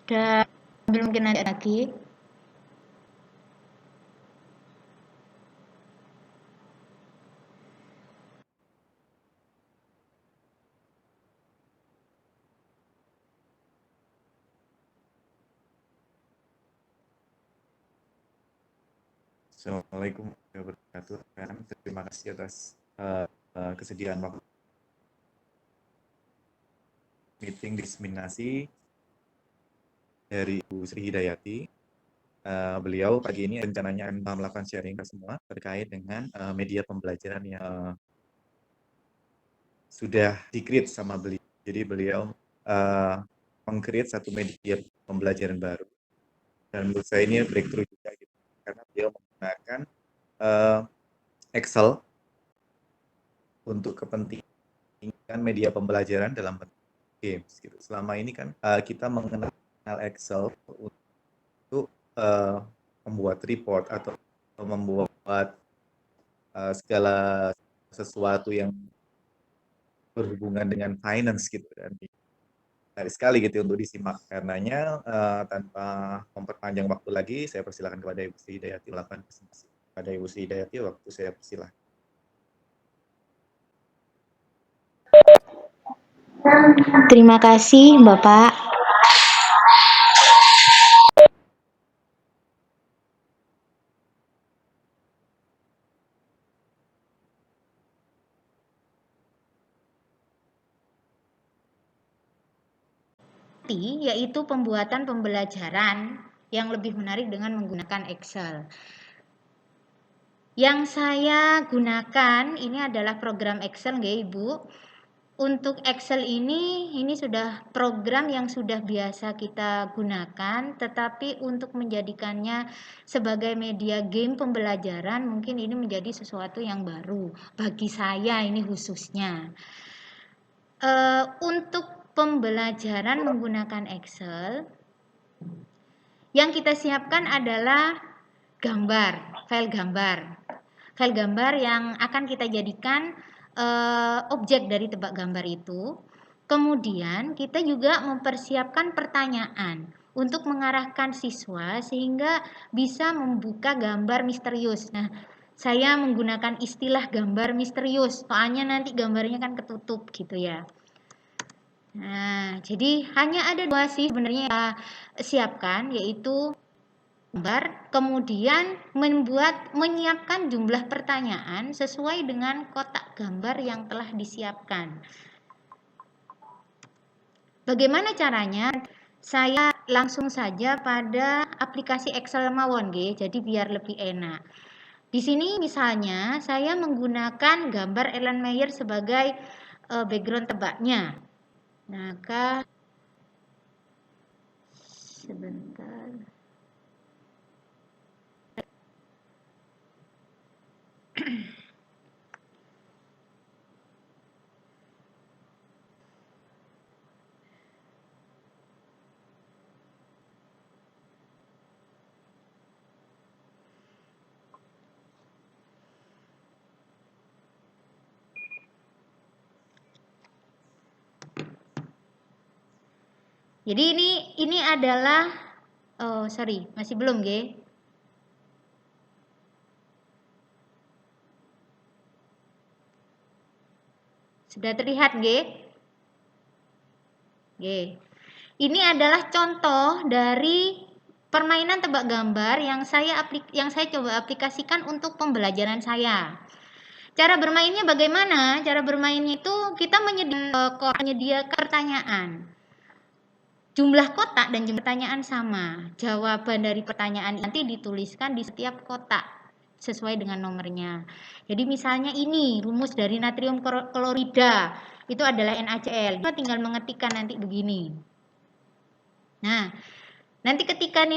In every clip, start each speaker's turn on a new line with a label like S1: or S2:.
S1: Dan belum mungkin ada lagi.
S2: Assalamualaikum warahmatullahi wabarakatuh. Terima kasih atas kesediaan waktu meeting diseminasi dari Bu Sri Hidayati. Beliau pagi ini rencananya akan melakukan sharing ke semua terkait dengan media pembelajaran yang sudah di-create sama beliau. Jadi beliau meng-create satu media pembelajaran baru. Dan menurut saya ini breakthrough juga gitu. Karena beliau menggunakan Excel untuk kepentingan media pembelajaran dalam bentuk games gitu. Selama ini kan kita mengenal Excel untuk membuat report atau membuat segala sesuatu yang berhubungan dengan finance gitu, dan menarik sekali gitu untuk disimak. Karenanya tanpa memperpanjang waktu lagi, saya persilakan kepada Ibu Sri Hidayati melakukan presentasi. Pada Ibu Sri Hidayati, waktu saya persilahkan.
S1: Terima kasih, Bapak. Yaitu pembuatan pembelajaran yang lebih menarik dengan menggunakan Excel. Yang saya gunakan ini adalah program Excel, nggih, Ibu. Untuk Excel ini sudah program yang sudah biasa kita gunakan, tetapi untuk menjadikannya sebagai media game pembelajaran mungkin ini menjadi sesuatu yang baru bagi saya ini khususnya. Untuk pembelajaran menggunakan Excel, yang kita siapkan adalah gambar, file gambar yang akan kita jadikan objek dari tebak gambar itu. Kemudian kita juga mempersiapkan pertanyaan untuk mengarahkan siswa sehingga bisa membuka gambar misterius. Nah, saya menggunakan istilah gambar misterius, soalnya nanti gambarnya kan ketutup gitu ya. Nah, jadi hanya ada dua sih sebenarnya kita siapkan, yaitu gambar, kemudian menyiapkan jumlah pertanyaan sesuai dengan kotak gambar yang telah disiapkan. Bagaimana caranya? Saya langsung saja pada aplikasi Excel mawon nggih, jadi biar lebih enak. Di sini misalnya saya menggunakan gambar Ellen Meyer sebagai background tebaknya. Maka sebentar. Jadi ini adalah sorry, masih belum nggih. Sudah terlihat nggih? Nggih. Ini adalah contoh dari permainan tebak gambar yang saya coba aplikasikan untuk pembelajaran saya. Cara bermainnya bagaimana? Cara bermainnya itu kita menyediakan pertanyaan. Jumlah kotak dan jumlah pertanyaan sama. Jawaban dari pertanyaan nanti dituliskan di setiap kotak sesuai dengan nomornya. Jadi misalnya ini rumus dari natrium klorida itu adalah NaCl. Kita tinggal mengetikkan nanti begini. Nah, nanti ketika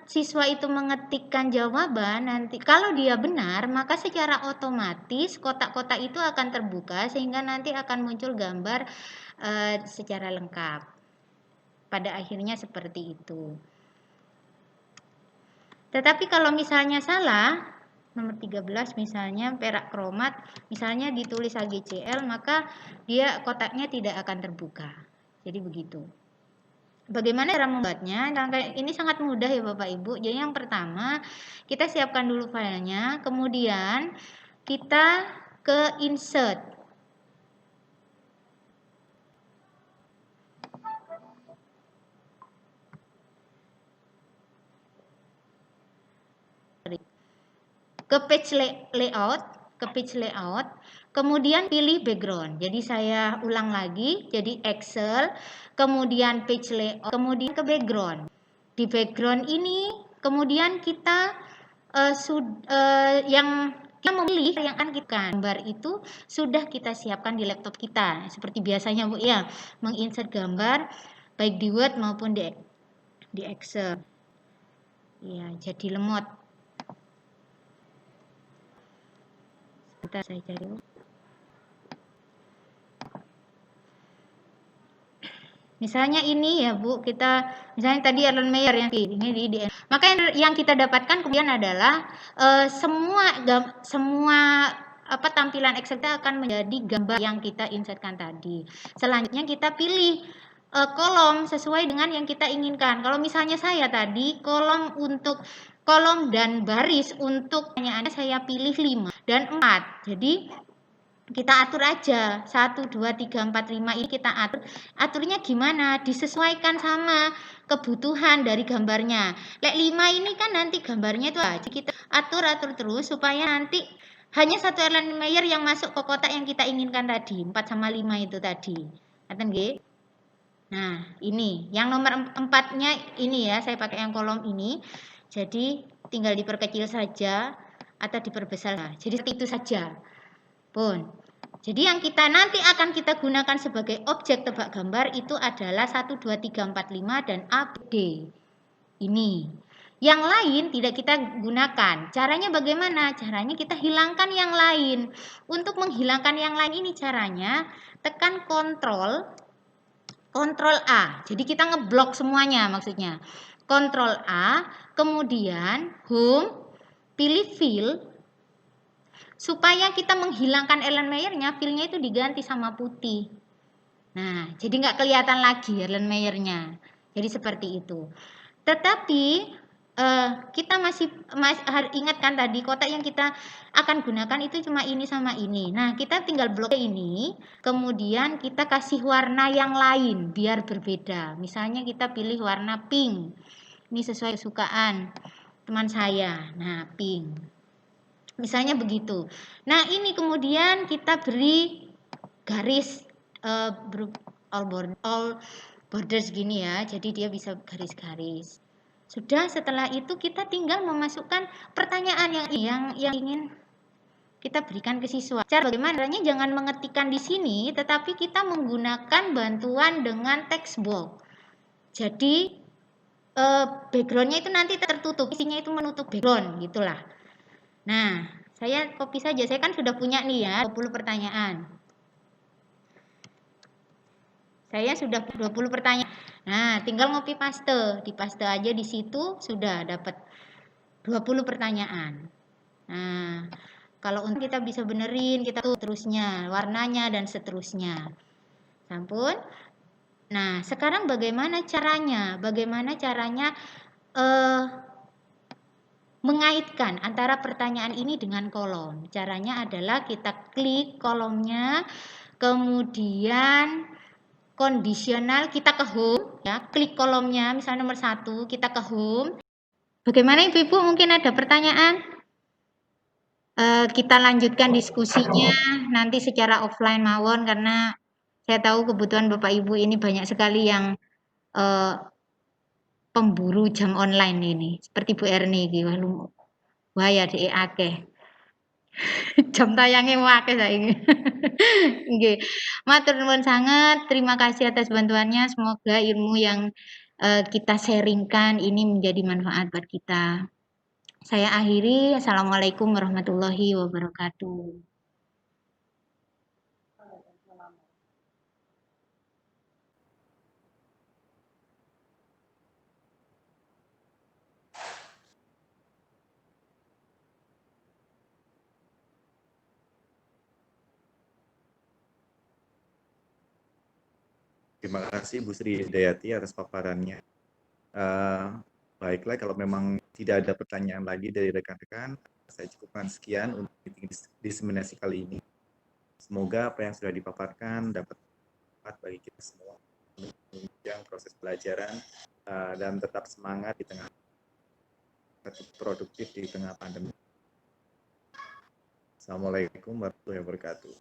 S1: siswa itu mengetikkan jawaban, nanti kalau dia benar, maka secara otomatis kotak-kotak itu akan terbuka sehingga nanti akan muncul gambar secara lengkap. Pada akhirnya seperti itu. Tetapi kalau misalnya salah, nomor 13 misalnya perak kromat, misalnya ditulis HgCl, maka dia kotaknya tidak akan terbuka. Jadi begitu. Bagaimana cara membuatnya? Ini sangat mudah ya Bapak Ibu. Jadi yang pertama, kita siapkan dulu filenya, kemudian kita ke insert. Ke page layout, kemudian pilih background. Jadi saya ulang lagi, jadi Excel, kemudian page layout, kemudian ke background. Di background ini kemudian kita yang kita memilih yang akan kita gambar itu sudah kita siapkan di laptop kita. Seperti biasanya Bu ya, menginsert gambar baik di Word maupun di Excel. Ya, jadi lemot. Sebentar saya cari. Misalnya ini ya Bu, kita misalnya tadi Erlen Meyer yang ini di maka yang kita dapatkan kemudian adalah semua tampilan Excel kita akan menjadi gambar yang kita insertkan tadi. Selanjutnya kita pilih kolom sesuai dengan yang kita inginkan. Kalau misalnya saya tadi kolom dan baris untuk pertanyaannya saya pilih 5 dan 4. Jadi kita atur aja 1, 2, 3, 4, 5 ini kita aturnya gimana, disesuaikan sama kebutuhan dari gambarnya. Lek 5 ini kan nanti gambarnya itu aja kita atur terus supaya nanti hanya satu Erlen Meyer yang masuk ke kotak yang kita inginkan tadi, 4 sama 5 itu tadi. Ngaten nggih? Nah, ini yang nomor 4-nya ini ya, saya pakai yang kolom ini. Jadi tinggal diperkecil saja atau diperbesar. Jadi itu saja. Pun. Jadi yang kita nanti akan kita gunakan sebagai objek tebak gambar itu adalah 1, 2, 3, 4, 5 dan A, B, D. Ini. Yang lain tidak kita gunakan. Caranya bagaimana? Caranya kita hilangkan yang lain. Untuk menghilangkan yang lain ini caranya tekan Ctrl A. Jadi kita ngeblok semuanya maksudnya. Ctrl A, kemudian Home, pilih Fill. Supaya kita menghilangkan Erlen Meyer-nya, fill-nya itu diganti sama putih. Nah, jadi nggak kelihatan lagi Erlen Meyer-nya. Jadi seperti itu. Tetapi kita masih ingatkan tadi kotak yang kita akan gunakan itu cuma ini sama ini. Nah, kita tinggal blok ini, kemudian kita kasih warna yang lain biar berbeda. Misalnya kita pilih warna pink. Ini sesuai kesukaan teman saya. Nah, pink. Misalnya begitu. Nah, ini kemudian kita beri garis all borders gini ya. Jadi dia bisa garis-garis. Sudah, setelah itu kita tinggal memasukkan pertanyaan yang ingin kita berikan ke siswa. Cara bagaimana? Caranya jangan mengetikkan di sini, tetapi kita menggunakan bantuan dengan text box. Jadi backgroundnya itu nanti tertutup, isinya itu menutup background, gitulah. Nah, saya copy saja. Saya kan sudah punya nih ya 20 pertanyaan. Saya sudah 20 pertanyaan. Nah, tinggal ngopi paste. Dipaste aja di situ sudah dapat 20 pertanyaan. Nah, kalau untuk kita bisa benerin, kita tuh terusnya, warnanya dan seterusnya. Sampun. Nah, sekarang bagaimana caranya? Bagaimana caranya mengaitkan antara pertanyaan ini dengan kolom. Caranya adalah kita klik kolomnya, kemudian kondisional kita ke home, ya, klik kolomnya, misalnya nomor 1, kita ke home. Bagaimana Ibu-Ibu, mungkin ada pertanyaan? Kita lanjutkan diskusinya nanti secara offline mawon, karena saya tahu kebutuhan Bapak Ibu ini banyak sekali yang pemburu jam online ini, seperti Bu Erni iki wah ya dhek akeh. Jam tayangnya akeh saiki. Nggih. Matur nuwun sangat, terima kasih atas bantuannya. Semoga ilmu yang kita sharingkan ini menjadi manfaat buat kita. Saya akhiri. Assalamualaikum warahmatullahi wabarakatuh.
S2: Terima kasih Bu Sri Hidayati atas paparannya. Baiklah, kalau memang tidak ada pertanyaan lagi dari rekan-rekan, saya cukupkan sekian untuk meeting diseminasi kali ini. Semoga apa yang sudah dipaparkan dapat bermanfaat bagi kita semua menunjang proses pelajaran dan tetap semangat di tengah produktif di tengah pandemi. Assalamualaikum warahmatullahi wabarakatuh.